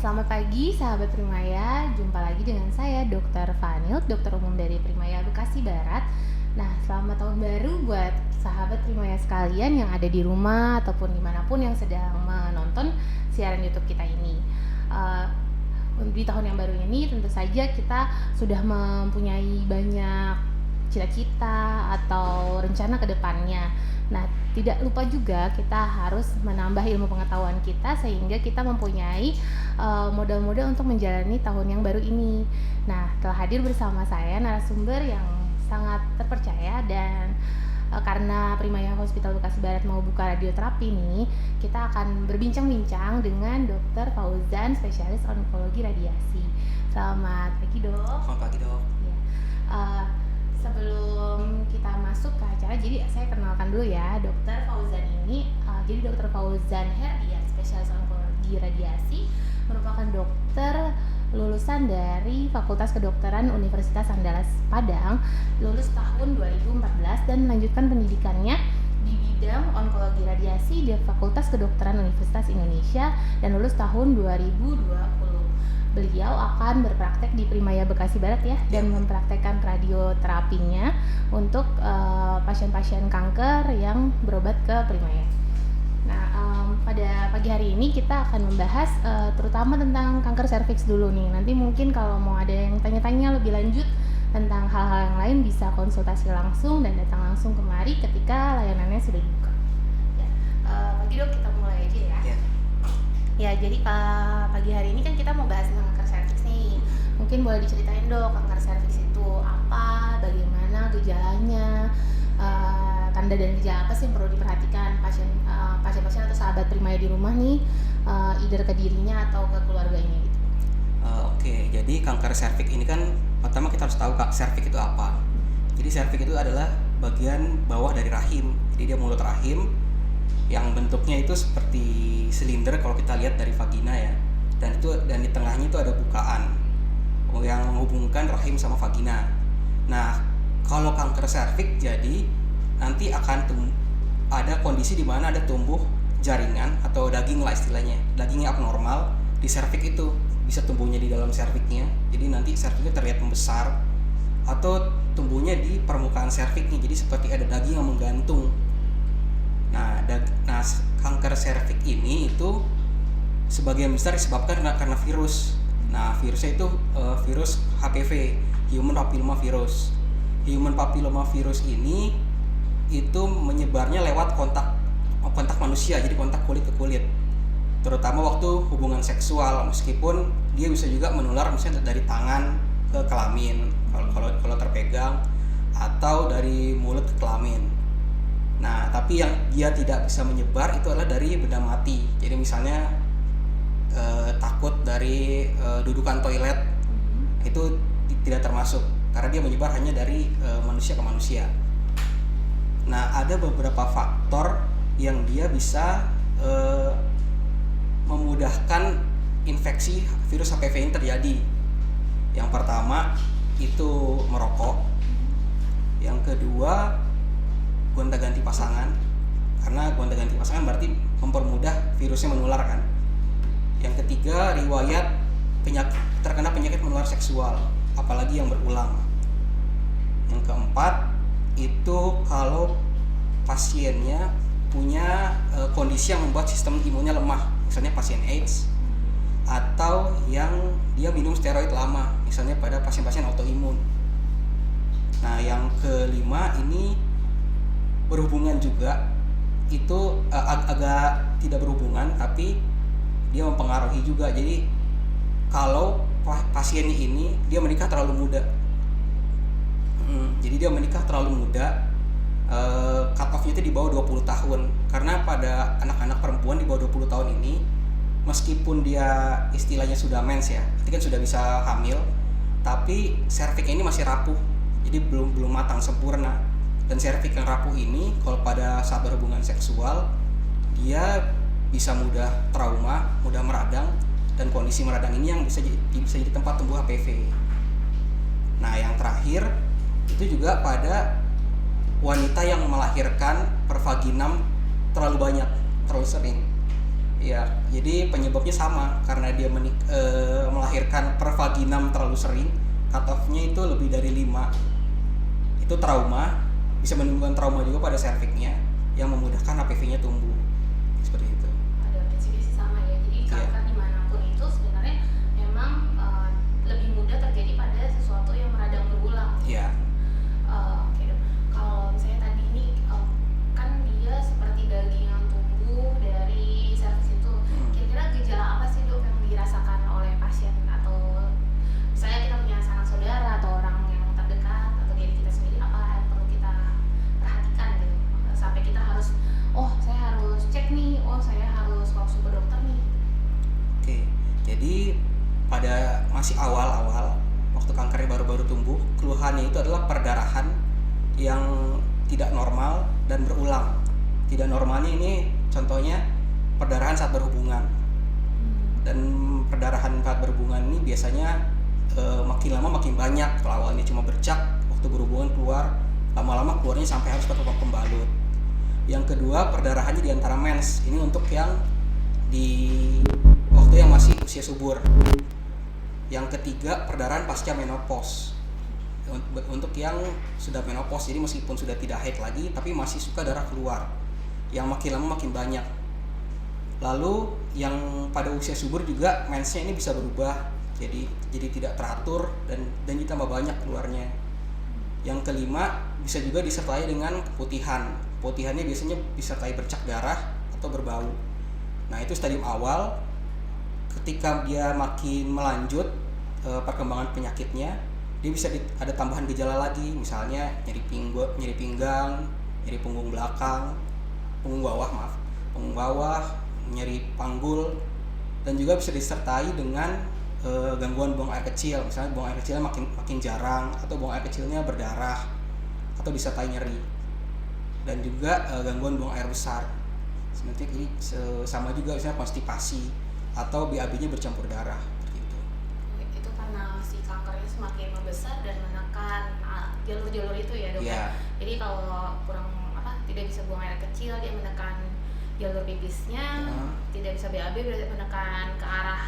Selamat pagi sahabat Primaya, jumpa lagi dengan saya Dr. Vanil, dokter umum dari Primaya Bekasi Barat. Nah, selamat tahun baru buat sahabat Primaya sekalian yang ada di rumah ataupun dimanapun yang sedang menonton siaran YouTube kita ini. Di tahun yang baru ini tentu saja kita sudah mempunyai banyak cita-cita atau rencana ke depannya. Nah, tidak lupa juga kita harus menambah ilmu pengetahuan kita sehingga kita mempunyai modal-modal untuk menjalani tahun yang baru ini. Nah, telah hadir bersama saya narasumber yang sangat terpercaya dan karena Primaya Hospital Bekasi Barat mau buka radioterapi nih, kita akan berbincang-bincang dengan Dr. Fauzan, spesialis onkologi radiasi. Selamat pagi, Dok. Selamat pagi, Dok. Ya. Sebelum kita masuk ke acara, jadi saya kenalkan dulu ya, Dr. Fauzan ini. Jadi Dr. Fauzan Herdian, spesialis onkologi radiasi, merupakan dokter lulusan dari Fakultas Kedokteran Universitas Andalas Padang, lulus tahun 2014 dan melanjutkan pendidikannya di bidang onkologi radiasi di Fakultas Kedokteran Universitas Indonesia dan lulus tahun 2020. Beliau akan berpraktek di Primaya Bekasi Barat ya, dan mempraktekkan radioterapinya untuk pasien-pasien kanker yang berobat ke Primaya. Nah, pada pagi hari ini kita akan membahas terutama tentang kanker serviks dulu nih. Nanti mungkin kalau mau ada yang tanya-tanya lebih lanjut tentang hal-hal yang lain bisa konsultasi langsung dan datang langsung kemari ketika layanannya sudah dibuka. Ya, pagi Dok, kita mulai aja ya. Ya, jadi pagi hari ini kan kita mau bahas tentang kanker serviks nih. Mungkin boleh diceritain Dok, kanker serviks itu apa, bagaimana gejalanya, tanda dan gejala apa sih yang perlu diperhatikan pasien-pasien atau sahabat Primaya di rumah nih, either ke dirinya atau ke keluarganya gitu. Oke, jadi kanker serviks ini kan pertama kita harus tahu serviks itu apa. Jadi serviks itu adalah bagian bawah dari rahim. Jadi dia mulut rahim yang bentuknya itu seperti silinder kalau kita lihat dari vagina ya, dan di tengahnya itu ada bukaan yang menghubungkan rahim sama vagina. Nah, kalau kanker serviks jadi nanti akan ada kondisi di mana ada tumbuh jaringan atau daging lah istilahnya, dagingnya abnormal di serviks itu, bisa tumbuhnya di dalam serviksnya. Jadi nanti serviksnya terlihat membesar atau tumbuhnya di permukaan serviksnya, jadi seperti ada daging yang menggantung. Nah, kanker serviks ini itu sebagian besar disebabkan karena virus. Nah, virusnya itu virus HPV, Human Papilloma Virus. Human Papilloma Virus ini itu menyebarnya lewat kontak manusia, jadi kontak kulit ke kulit. Terutama waktu hubungan seksual, meskipun dia bisa juga menular misalnya dari tangan ke kelamin kalau terpegang, atau dari mulut ke kelamin. Nah, tapi yang dia tidak bisa menyebar itu adalah dari benda mati. Jadi misalnya takut dari dudukan toilet, itu tidak termasuk karena dia menyebar hanya dari manusia ke manusia. Nah, ada beberapa faktor yang dia bisa memudahkan infeksi virus HPV ini terjadi. Yang pertama itu merokok. Yang kedua, gonta-ganti pasangan, karena gonta-ganti pasangan berarti mempermudah virusnya menular kan. Yang ketiga, riwayat terkena penyakit menular seksual, apalagi yang berulang. Yang keempat, itu kalau pasiennya punya kondisi yang membuat sistem imunnya lemah, misalnya pasien AIDS, atau yang dia minum steroid lama, misalnya pada pasien-pasien autoimun. Nah, yang kelima ini berhubungan juga, itu agak tidak berhubungan tapi dia mempengaruhi juga. Jadi kalau pasien ini dia menikah terlalu muda, jadi dia menikah terlalu muda, cut off-nya itu di bawah 20 tahun. Karena pada anak-anak perempuan di bawah 20 tahun ini, meskipun dia istilahnya sudah mens ya, berarti kan sudah bisa hamil, tapi serviks ini masih rapuh, jadi belum matang sempurna. Dan serviks yang rapuh ini kalau pada saat berhubungan seksual, dia bisa mudah trauma, mudah meradang, dan kondisi meradang ini yang bisa jadi tempat tumbuh HPV. Nah, yang terakhir itu juga pada wanita yang melahirkan per vaginam terlalu banyak, terlalu sering. Ya, jadi penyebabnya sama karena dia melahirkan per vaginam terlalu sering, cut off-nya itu lebih dari 5. Itu trauma, bisa menimbulkan trauma juga pada serviknya yang memudahkan HPV-nya tumbuh. Seperti itu. Ada prinsipnya sih sama ya. Jadi kanker dimanapun itu sebenarnya memang lebih mudah terjadi pada sesuatu yang meradang berulang. Iya. Oke dok. Kalau misalnya tadi ini kan dia seperti daging yang tumbuh dari serviks itu. Kira-kira gejala apa sih dok yang dirasakan oleh pasien, atau misalnya kita punya sanak saudara atau orang yang terdekat atau diri kita sendiri, apa yang perlu kita perhatikan gitu sampai kita harus saya harus cek nih, saya harus konsul ke dokter nih. Oke. Jadi pada masih awal-awal waktu kankernya baru-baru tumbuh, keluhannya itu adalah perdarahan yang tidak normal dan berulang. Tidak normalnya ini contohnya perdarahan saat berhubungan. Dan perdarahan saat berhubungan ini biasanya makin lama makin banyak. Kalau awalnya cuma bercak, waktu berhubungan keluar, lama-lama keluarnya sampai harus pakai pembalut. Yang kedua, perdarahannya di antara mens. Ini untuk yang di waktu yang masih usia subur. Yang ketiga, perdarahan pasca menopause. Untuk yang sudah menopause, jadi meskipun sudah tidak haid lagi, tapi masih suka darah keluar. Yang makin lama makin banyak. Lalu yang pada usia subur juga mensnya ini bisa berubah, jadi tidak teratur dan ditambah banyak keluarnya. Yang kelima, bisa juga disertai dengan keputihan. Keputihannya biasanya disertai bercak darah atau berbau. Nah, itu stadium awal. Ketika dia makin melanjut perkembangan penyakitnya, dia bisa ada tambahan gejala lagi, misalnya nyeri pinggang, nyeri punggung bawah, nyeri panggul, dan juga bisa disertai dengan gangguan buang air kecil. Misalnya buang air kecilnya makin jarang, atau buang air kecilnya berdarah, atau disertai nyeri, dan juga gangguan buang air besar. Sebenarnya sama juga misalnya konstipasi atau BAB-nya bercampur darah gitu. Itu karena si kankernya semakin membesar dan menekan jalur-jalur itu ya dok. Yeah. Jadi kalau tidak bisa buang air kecil, dia menekan jalur pipisnya, tidak bisa BAB berarti menekan ke arah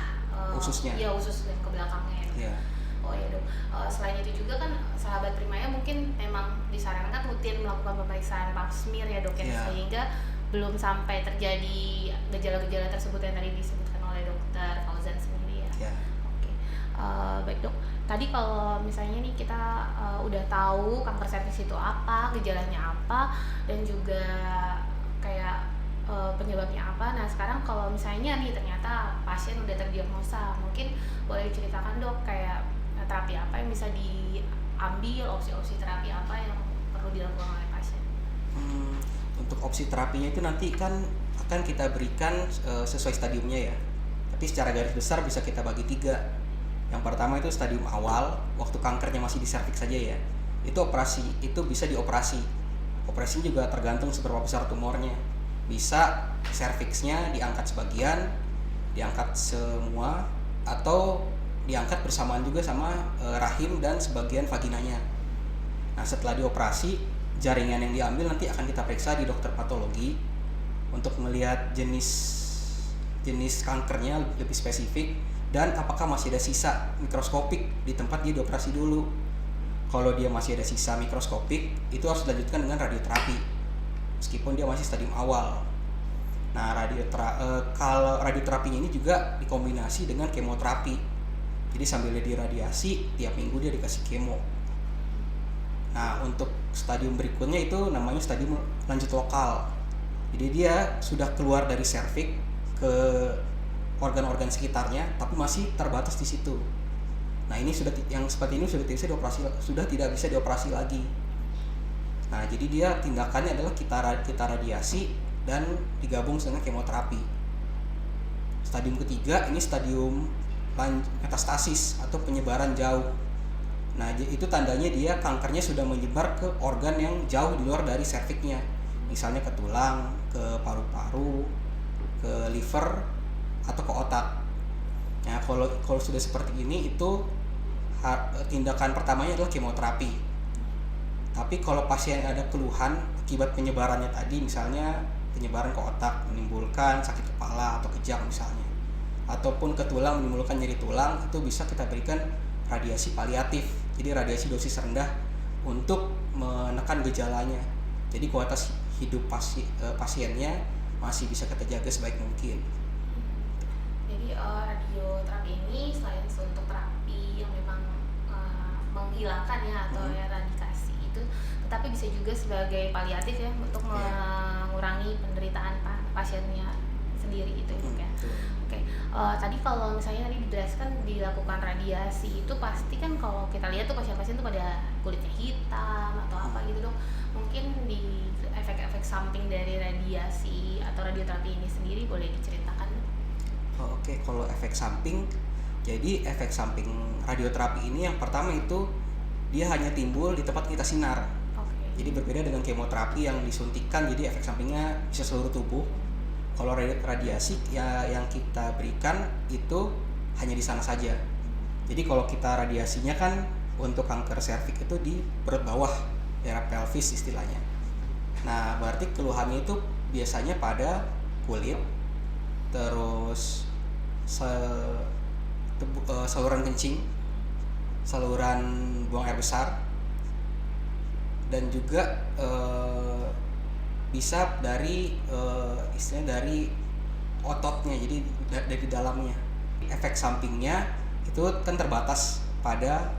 ususnya. Iya, usus yang ke belakangnya. Yeah. Oh ya dok. Selain itu juga kan sahabat Primaya mungkin memang disarankan rutin melakukan pemeriksaan pap smear ya dok ya, sehingga belum sampai terjadi gejala-gejala tersebut yang tadi disebutkan oleh dokter Fauzan sendiri ya. Oke. Baik dok. Tadi kalau misalnya nih kita udah tahu kanker serviks itu apa, gejalanya apa, dan juga kayak penyebabnya apa. Nah sekarang kalau misalnya nih ternyata pasien udah terdiagnosa, mungkin boleh diceritakan dok kayak terapi apa yang bisa diambil, opsi-opsi terapi apa yang perlu dilakukan oleh pasien. Untuk opsi terapinya itu nanti kan akan kita berikan sesuai stadiumnya ya. Tapi secara garis besar bisa kita bagi 3. Yang pertama itu stadium awal, waktu kankernya masih di serviks saja ya. Itu bisa dioperasi. Operasinya juga tergantung seberapa besar tumornya. Bisa serviksnya diangkat sebagian, diangkat semua, atau diangkat bersamaan juga sama rahim dan sebagian vaginanya. Nah, setelah dioperasi, jaringan yang diambil nanti akan kita periksa di dokter patologi untuk melihat jenis kankernya lebih spesifik dan apakah masih ada sisa mikroskopik di tempat dia dioperasi dulu. Kalau dia masih ada sisa mikroskopik, itu harus dilanjutkan dengan radioterapi meskipun dia masih stadium awal. Nah, kalau radioterapinya ini juga dikombinasi dengan kemoterapi. Jadi sambil dia diradiasi, tiap minggu dia dikasih kemo. Nah, untuk stadium berikutnya itu namanya stadium lanjut lokal. Jadi dia sudah keluar dari serviks ke organ-organ sekitarnya, tapi masih terbatas di situ. Nah, ini yang seperti ini sudah tidak bisa dioperasi lagi. Nah, jadi dia tindakannya adalah kita radiasi dan digabung dengan kemoterapi. Stadium ketiga ini stadium metastasis atau penyebaran jauh. Nah, itu tandanya dia kankernya sudah menyebar ke organ yang jauh di luar dari serviksnya, misalnya ke tulang, ke paru-paru, ke liver, atau ke otak. Nah, kalau sudah seperti ini, itu tindakan pertamanya adalah kemoterapi. Tapi kalau pasien ada keluhan akibat penyebarannya tadi, misalnya penyebaran ke otak, menimbulkan sakit kepala atau kejang misalnya, ataupun ke tulang menimbulkan nyeri tulang, itu bisa kita berikan radiasi paliatif. Jadi radiasi dosis rendah untuk menekan gejalanya. Jadi kualitas hidup pasiennya masih bisa kita jaga sebaik mungkin. Jadi radioterapi ini selain untuk terapi yang memang menghilangkan ya atau eradikasi itu, tetapi bisa juga sebagai paliatif ya untuk mengurangi penderitaan pasiennya sendiri gitu ya. Oke. Tadi kalau misalnya tadi dijelaskan dilakukan radiasi itu pasti kan kalau kita lihat tuh pasien-pasien tuh pada kulitnya hitam atau apa gitu dong. Mungkin di efek-efek samping dari radiasi atau radioterapi ini sendiri boleh diceritakan? Oke, kalau efek samping, jadi efek samping radioterapi ini yang pertama itu dia hanya timbul di tempat kita sinar. Jadi berbeda dengan kemoterapi yang disuntikan, jadi efek sampingnya bisa seluruh tubuh. Kalau radiasi ya yang kita berikan itu hanya di sana saja. Jadi kalau kita radiasinya kan untuk kanker serviks itu di perut bawah, daerah pelvis istilahnya. Nah, berarti keluhannya itu biasanya pada kulit, terus saluran kencing, saluran buang air besar, dan juga bisa dari istilahnya dari ototnya, jadi dari dalamnya. Efek sampingnya itu kan terbatas pada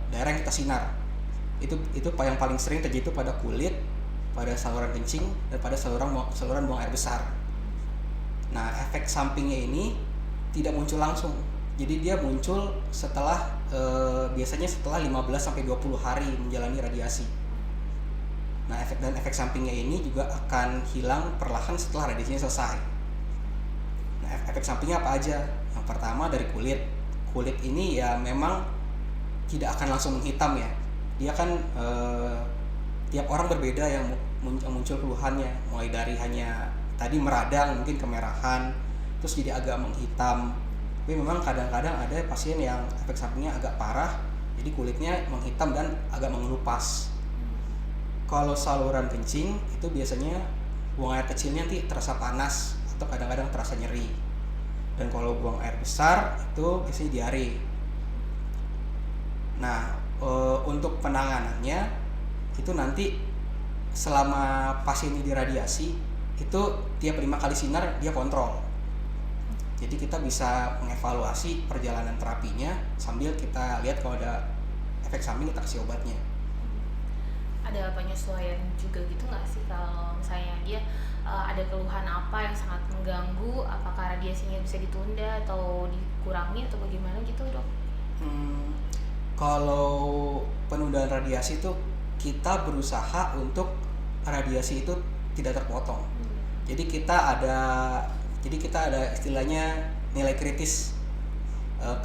daerah yang kita sinar. Itu yang paling sering terjadi itu pada kulit, pada saluran kencing, dan pada saluran buang air besar. Nah, efek sampingnya ini tidak muncul langsung. Jadi dia muncul setelah biasanya setelah 15-20 hari menjalani radiasi. Nah, efek sampingnya ini juga akan hilang perlahan setelah radiasinya selesai. Nah, efek sampingnya apa aja? Yang pertama dari kulit. Kulit ini ya memang tidak akan langsung menghitam ya. Dia kan tiap orang berbeda yang muncul keluhannya, mulai dari hanya tadi meradang, mungkin kemerahan, terus jadi agak menghitam. Tapi memang kadang-kadang ada pasien yang efek sampingnya agak parah, jadi kulitnya menghitam dan agak mengelupas. Kalau saluran kencing itu biasanya buang air kecilnya nanti terasa panas atau kadang-kadang terasa nyeri. Dan kalau buang air besar itu biasanya diare. Nah, untuk penanganannya itu nanti selama pasiennya diradiasi itu tiap 5 kali sinar dia kontrol. Jadi kita bisa mengevaluasi perjalanan terapinya sambil kita lihat kalau ada efek samping kita kasih obatnya. Ada penyesuaian juga gitu nggak sih kalau misalnya dia ada keluhan apa yang sangat mengganggu, apakah radiasinya bisa ditunda atau dikurangi atau bagaimana gitu dok? Kalau penundaan radiasi itu kita berusaha untuk radiasi itu tidak terpotong. Jadi kita ada istilahnya nilai kritis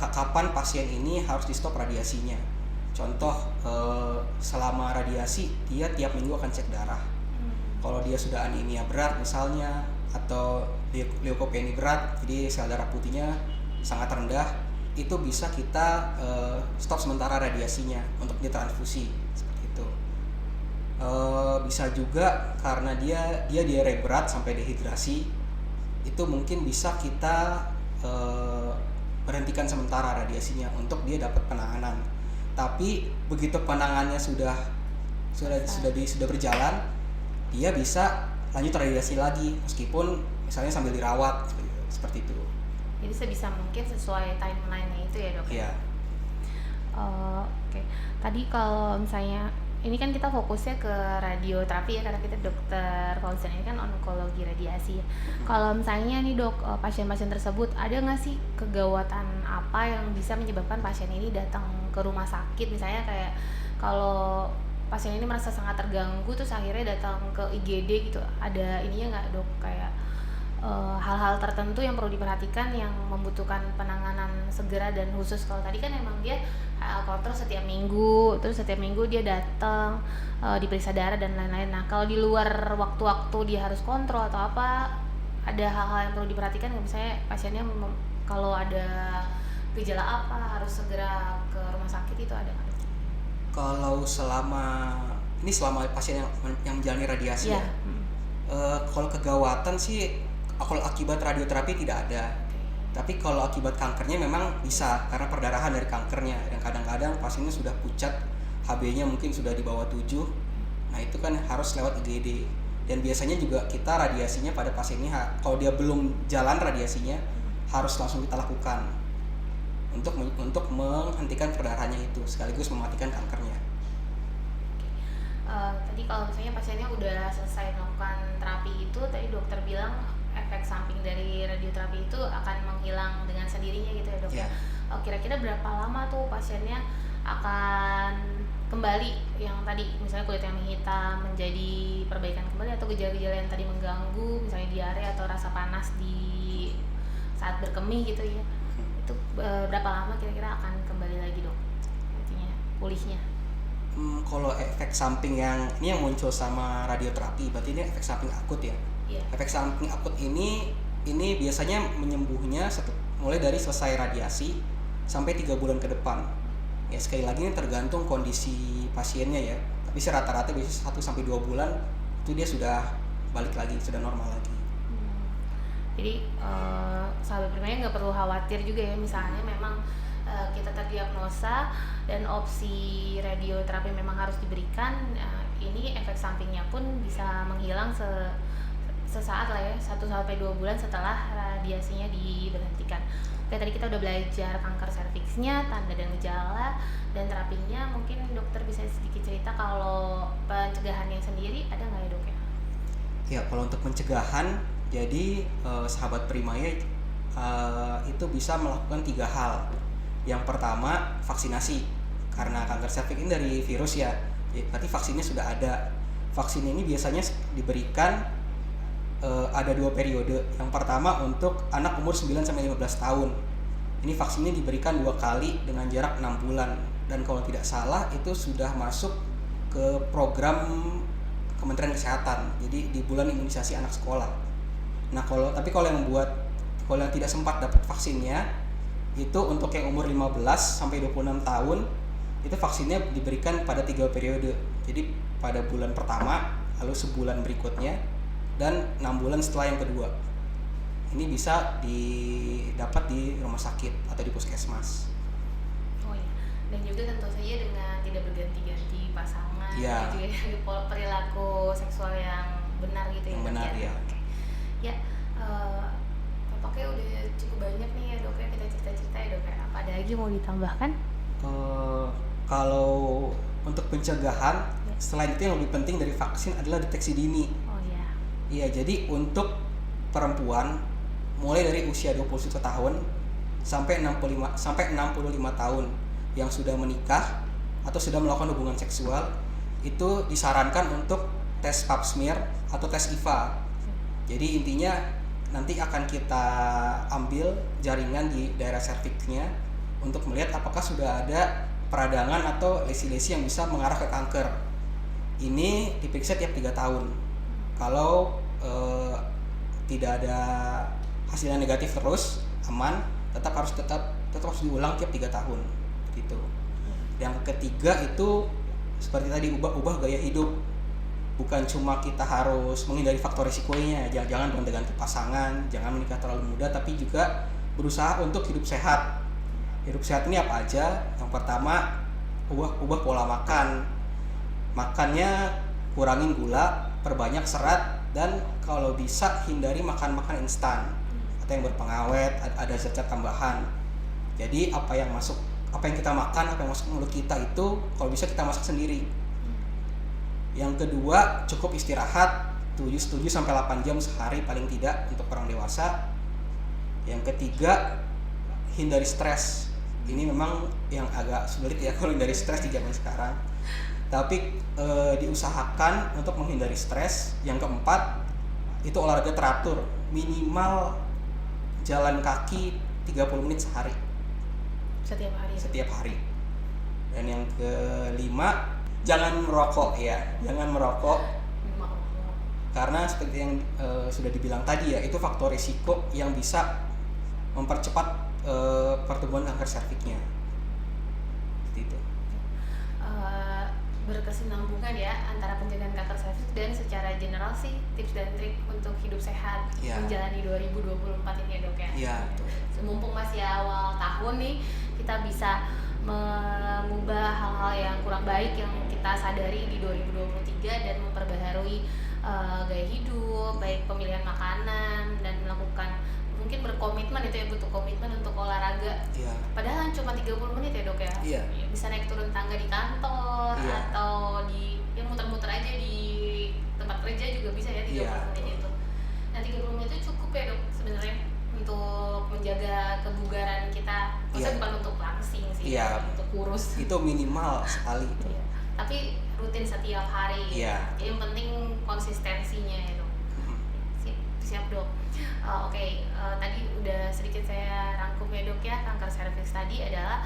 kapan pasien ini harus di stop radiasinya. Contoh selama radiasi dia tiap minggu akan cek darah. Kalau dia sudah anemia berat misalnya atau leukopenia berat, jadi sel darah putihnya sangat rendah, itu bisa kita stop sementara radiasinya untuk ditransfusi seperti itu. Bisa juga karena dia diare berat sampai dehidrasi, itu mungkin bisa kita berhentikan sementara radiasinya untuk dia dapat penanganan. Tapi begitu penanganannya sudah berjalan, dia bisa lanjut radiasi lagi meskipun misalnya sambil dirawat seperti itu. Jadi sebisa mungkin sesuai timeline-nya itu ya dok? Iya. Oke. Tadi kalau misalnya ini kan kita fokusnya ke radioterapi ya, karena kita dokter Fauzan ini kan onkologi radiasi ya. Kalau misalnya nih dok, pasien-pasien tersebut ada nggak sih kegawatan apa yang bisa menyebabkan pasien ini datang ke rumah sakit? Misalnya kayak kalau pasien ini merasa sangat terganggu terus akhirnya datang ke IGD gitu, ada ininya nggak dok, kayak hal-hal tertentu yang perlu diperhatikan yang membutuhkan penanganan segera dan khusus? Kalau tadi kan emang dia kontrol setiap minggu, terus setiap minggu dia datang diperiksa darah dan lain-lain. Nah kalau di luar waktu-waktu dia harus kontrol atau apa, ada hal-hal yang perlu diperhatikan nggak? Misalnya pasiennya kalau ada gejala apa harus segera ke rumah sakit, itu ada nggak? Kalau selama pasien yang menjalani radiasi ya, Kalau kegawatan sih, kalau akibat radioterapi tidak ada. Tapi kalau akibat kankernya memang bisa karena perdarahan dari kankernya. Dan kadang-kadang pasiennya sudah pucat, HB-nya mungkin sudah di bawah 7. Nah itu kan harus lewat IGD. Dan biasanya juga kita radiasinya pada pasien ini, kalau dia belum jalan radiasinya, harus langsung kita lakukan untuk menghentikan perdarahannya itu, sekaligus mematikan kankernya. Tadi kalau misalnya pasiennya udah selesai melakukan terapi itu, tadi dokter bilang efek samping dari radioterapi itu akan menghilang dengan sendirinya gitu ya dok? Ya. Kira-kira berapa lama tuh pasiennya akan kembali yang tadi misalnya kulit yang menghitam menjadi perbaikan kembali, atau gejala-gejala yang tadi mengganggu misalnya diare atau rasa panas di saat berkemih gitu ya, itu berapa lama kira-kira akan kembali lagi dok artinya pulihnya? Kalau efek samping yang muncul sama radioterapi, berarti ini efek samping akut ya. Iya. Efek samping akut ini biasanya menyembuhnya mulai dari selesai radiasi sampai 3 bulan ke depan. Ya sekali lagi ini tergantung kondisi pasiennya ya. Tapi rata-rata biasanya 1-2 bulan itu dia sudah balik lagi, sudah normal lagi. Jadi sahabat Primaya nggak perlu khawatir juga ya, misalnya memang kita terdiagnosa dan opsi radioterapi memang harus diberikan, ini efek sampingnya pun bisa menghilang sesaat lah ya, 1-2 bulan setelah radiasinya diberhentikan. Oke, tadi kita udah belajar kanker serviksnya, tanda dan gejala, dan terapinya. Mungkin dokter bisa sedikit cerita kalau pencegahannya sendiri ada nggak ya dok ya? Ya, kalau untuk pencegahan, jadi sahabat Primaya itu bisa melakukan 3 hal. Yang pertama, vaksinasi, karena kanker serviks ini dari virus ya, berarti vaksinnya sudah ada. Vaksin ini biasanya diberikan ada 2 periode. Yang pertama untuk anak umur 9-15 tahun. Ini vaksinnya diberikan 2 kali dengan jarak 6 bulan. Dan kalau tidak salah itu sudah masuk ke program Kementerian Kesehatan. Jadi di bulan imunisasi anak sekolah. Nah, kalau yang tidak sempat dapat vaksinnya, itu untuk yang umur 15-26 tahun, itu vaksinnya diberikan pada 3 periode. Jadi pada bulan pertama, lalu sebulan berikutnya, dan 6 bulan setelah yang kedua. Ini bisa didapat di rumah sakit atau di puskesmas. Oh iya, dan juga tentu saja dengan tidak berganti-ganti pasangan, Ya. gitu ya, perilaku seksual yang benar gitu ya. Yang benar ya. Oke. Ya, tampaknya udah cukup banyak nih ya dok ya, kita cerita-cerita ya dok ya. Apa ada lagi mau ditambahkan? Kalau untuk pencegahan, selain itu yang lebih penting dari vaksin adalah deteksi dini. Oh iya. Iya, jadi untuk perempuan mulai dari usia 21 tahun sampai 65 tahun yang sudah menikah atau sudah melakukan hubungan seksual, itu disarankan untuk tes pap smear atau tes IVA. Jadi intinya nanti akan kita ambil jaringan di daerah serviksnya untuk melihat apakah sudah ada peradangan atau lesi-lesi yang bisa mengarah ke kanker. Ini diperiksa tiap 3 tahun. Kalau tidak ada hasilnya negatif terus, aman, tetap harus diulang tiap 3 tahun gitu. Yang ketiga itu seperti tadi, ubah gaya hidup. Bukan cuma kita harus menghindari faktor risikonya, jangan ganti pasangan, jangan menikah terlalu muda, tapi juga berusaha untuk hidup sehat. Hidup sehat ini apa aja? Yang pertama, ubah pola makan. Makannya kurangin gula, perbanyak serat, dan kalau bisa hindari makan instan atau yang berpengawet, ada zat tambahan. Jadi apa yang kita makan, apa yang masuk ke mulut kita itu kalau bisa kita masak sendiri. Yang kedua, cukup istirahat 7-8 jam sehari paling tidak untuk orang dewasa. Yang ketiga, hindari stres. Ini memang yang agak sulit ya kalau hindari stres di zaman sekarang. Tapi diusahakan untuk menghindari stres. Yang keempat, itu olahraga teratur, minimal jalan kaki 30 menit sehari. Setiap hari. Dan yang kelima, jangan merokok ya, karena seperti yang sudah dibilang tadi ya, itu faktor risiko yang bisa mempercepat pertumbuhan kanker serviksnya. Seperti itu. berkesinambungan ya antara pencegahan kanker serviks dan secara general sih tips dan trik untuk hidup sehat menjalani 2024 ini ya dok ya. Iya. Mumpung masih awal tahun nih, kita bisa mengubah hal-hal yang kurang baik yang kita sadari di 2023 dan memperbaharui gaya hidup, baik pemilihan makanan dan melakukan mungkin berkomitmen itu ya, butuh komitmen untuk olahraga. Iya. Padahal cuma 30 menit ya dok ya. Iya. Bisa naik turun tangga di kantor atau di yang muter-muter aja di tempat kerja juga bisa ya 30 menit itu. Nah 30 menit itu cukup ya dok sebenarnya untuk menjaga kebugaran kita. Maksudnya bukan untuk langsing sih, untuk kurus. Itu minimal sekali. Iya. Tapi rutin setiap hari. Jadi yang penting konsistensinya ya dok. Siap dok. Oke, tadi udah sedikit saya rangkum ya dok ya. Kanker serviks tadi adalah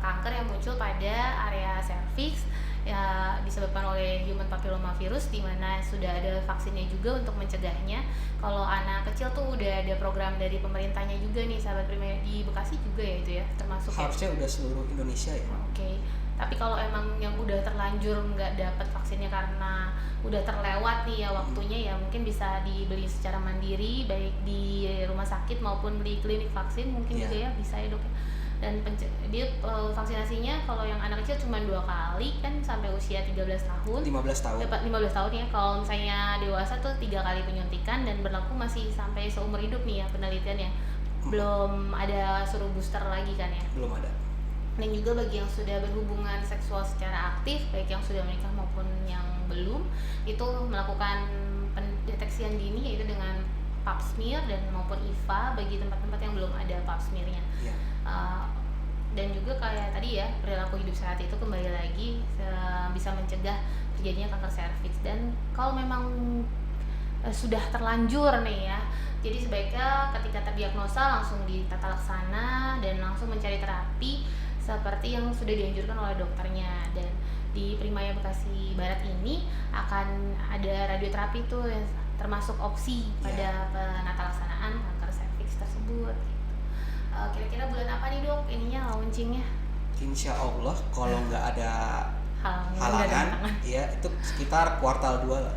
kanker yang muncul pada area serviks ya, disebabkan oleh human papillomavirus, di mana sudah ada vaksinnya juga untuk mencegahnya. Kalau anak kecil tuh udah ada program dari pemerintahnya juga nih sahabat Prima, di Bekasi juga ya itu ya termasuk. Harusnya udah seluruh Indonesia ya. Oke. Tapi kalau emang yang udah terlanjur nggak dapat vaksinnya karena udah terlewat nih ya waktunya, ya mungkin bisa dibeli secara mandiri baik di rumah sakit maupun di klinik vaksin mungkin juga ya bisa ya dok. Dan dia vaksinasinya kalau yang anak kecil cuma 2 kali kan sampai usia 13 tahun. 15 tahun. Dapat 15 tahun ya. Kalau misalnya dewasa tuh 3 kali penyuntikan dan berlaku masih sampai seumur hidup nih ya penelitiannya. Belum ada suruh booster lagi kan ya? Belum ada. Dan juga bagi yang sudah berhubungan seksual secara aktif, baik yang sudah menikah maupun yang belum, itu melakukan pendeteksian dini yaitu dengan pap smear dan maupun IVA bagi tempat-tempat yang belum ada pap smearnya. Dan juga kayak tadi ya, perilaku hidup sehat itu kembali lagi bisa mencegah terjadinya kanker serviks. Dan kalau memang sudah terlanjur nih ya, jadi sebaiknya ketika terdiagnosa langsung ditata laksana dan langsung mencari terapi seperti yang sudah dianjurkan oleh dokternya. Dan di Primaya Bekasi Barat ini akan ada radioterapi tuh yang termasuk opsi pada penata laksanaan kanker serviks tersebut. Kira-kira bulan apa nih dok ininya launchingnya? Insya Allah kalau nggak ada halangan ya itu sekitar kuartal 2 lah.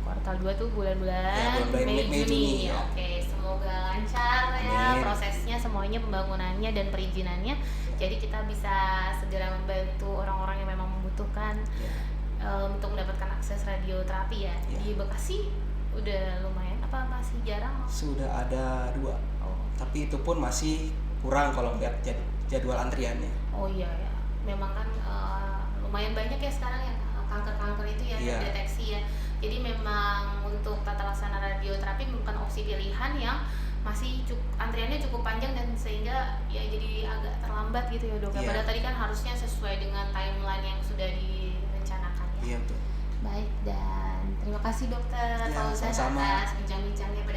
Kuartal 2 tuh bulan-bulan Mei Juni. Oke, semoga lancar ya prosesnya semuanya, pembangunannya dan perizinannya. Jadi kita bisa segera membantu orang-orang yang memang membutuhkan untuk mendapatkan akses radioterapi ya. Di Bekasi udah lumayan apa masih jarang? Sudah ada 2. Tapi itu pun masih kurang kalau lihat jadwal antriannya. Oh iya ya. Memang kan lumayan banyak ya sekarang ya kanker-kanker itu ya terdeteksi ya. Jadi memang untuk tata laksana radioterapi bukan opsi pilihan yang masih antriannya cukup panjang dan sehingga ya jadi agak terlambat gitu ya dok. Padahal tadi kan harusnya sesuai dengan timeline yang sudah direncanakan ya. Iya betul. Baik, dan terima kasih dokter Fauzan atas bincang-bincangnya pada